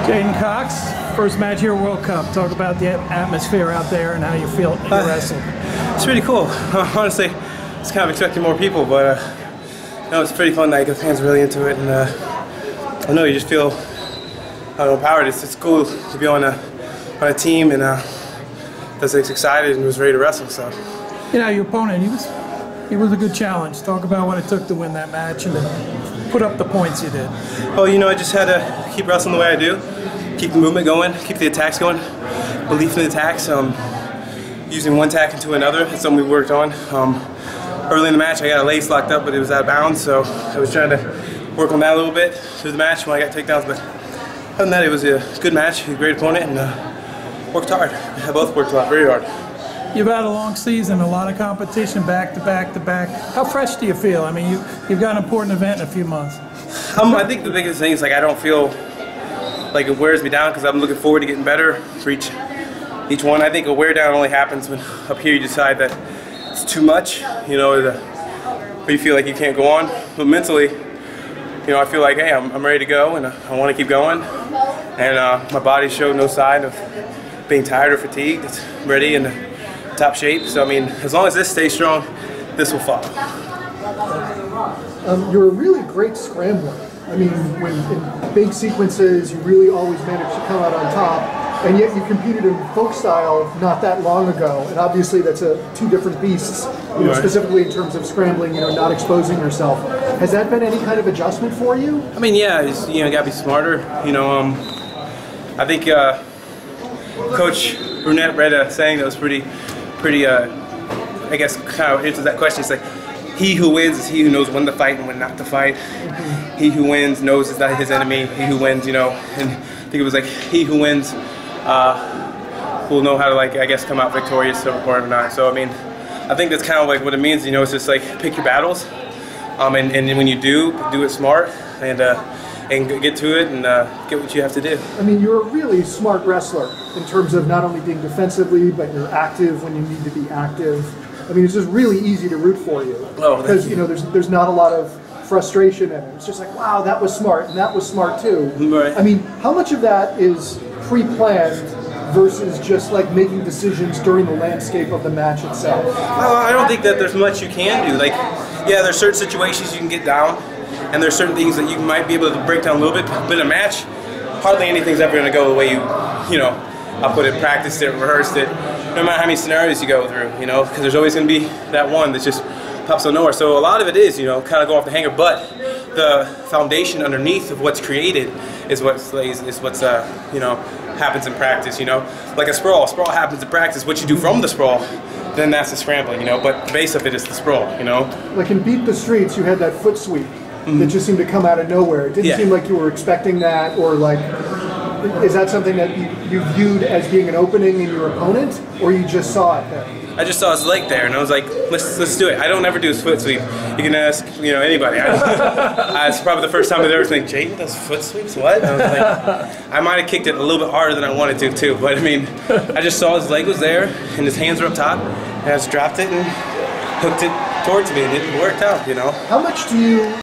J'den Cox, first match here, World Cup. Talk about the atmosphere out there and how you feel you wrestled. It's pretty cool. Honestly, I was kind of expecting more people, but no, it's pretty fun night. The fans are really into it, and I don't know, you just feel empowered. It's cool to be on a team and that's excited and was ready to wrestle. So, you know, your opponent, he was a good challenge. Talk about what it took to win that match and to put up the points you did. Oh, you know, I just had to keep wrestling the way I do, keep the movement going, keep the attacks going, belief in the attacks. Using one tack into another, it's something we worked on. Early in the match, I got a lace locked up, but it was out of bounds, so I was trying to work on that a little bit through the match when I got takedowns. But other than that, it was a good match, a great opponent, and worked hard. I both worked very hard. You've had a long season, a lot of competition, back to back to back. How fresh do you feel? I mean, you've got an important event in a few months. I think the biggest thing is like I don't feel like it wears me down because I'm looking forward to getting better for each one. I think a wear down only happens when up here you decide that it's too much, you know, or you feel like you can't go on. But mentally, you know, I feel like, hey, I'm ready to go and I want to keep going. And my body showed no sign of being tired or fatigued. It's ready and top shape. So I mean, as long as this stays strong, this will follow. You're a really great scrambler. I mean, when in big sequences, you really always manage to come out on top. And yet you competed in folk style not that long ago, and obviously that's two different beasts, you know, specifically in terms of scrambling, you know, not exposing yourself. Has that been any kind of adjustment for you? I mean, yeah, you know, gotta be smarter. You know, I think Coach Brunette read a saying that was pretty, I guess, kind of answers that question. It's like, he who wins is he who knows when to fight and when not to fight. Mm-hmm. He who wins knows it's not his enemy. He who wins, you know, and I think it was like, he who wins will know how to, like, I guess, come out victorious or not. So I mean, I think that's kind of like what it means. You know, it's just like pick your battles, and when you do it smart and get to it and get what you have to do. I mean, you're a really smart wrestler in terms of not only being defensively, but you're active when you need to be active. I mean, it's just really easy to root for you because you know there's not a lot of frustration in it. It's just like, wow, that was smart and that was smart too. Right. I mean, how much of that is pre-planned versus just like making decisions during the landscape of the match itself? Well, I don't think that there's much you can do. Like, yeah, there's certain situations you can get down, and there's certain things that you might be able to break down a little bit. But in a match, hardly anything's ever going to go the way you know, I'll put it, practiced it, rehearsed it, no matter how many scenarios you go through, you know, because there's always going to be that one that just pops out of nowhere. So a lot of it is, you know, kind of go off the hanger, but the foundation underneath of what's created is what's you know, happens in practice, you know. Like a sprawl happens in practice. What you do from the sprawl, then that's the scrambling, you know, but the base of it is the sprawl, you know. Like in Beat the Streets, you had that foot sweep that just seemed to come out of nowhere. It didn't seem like you were expecting that, or like, is that something that you viewed as being an opening in your opponent, or you just saw it there? I just saw his leg there, and I was like, let's do it. I don't ever do his foot sweep. You can ask, you know, anybody. It's probably the first time I've ever think, J'den does foot sweeps? What? And I was like, I might have kicked it a little bit harder than I wanted to too, but I mean, I just saw his leg was there, and his hands were up top, and I just dropped it and hooked it towards me, and it worked out, you know. How much do you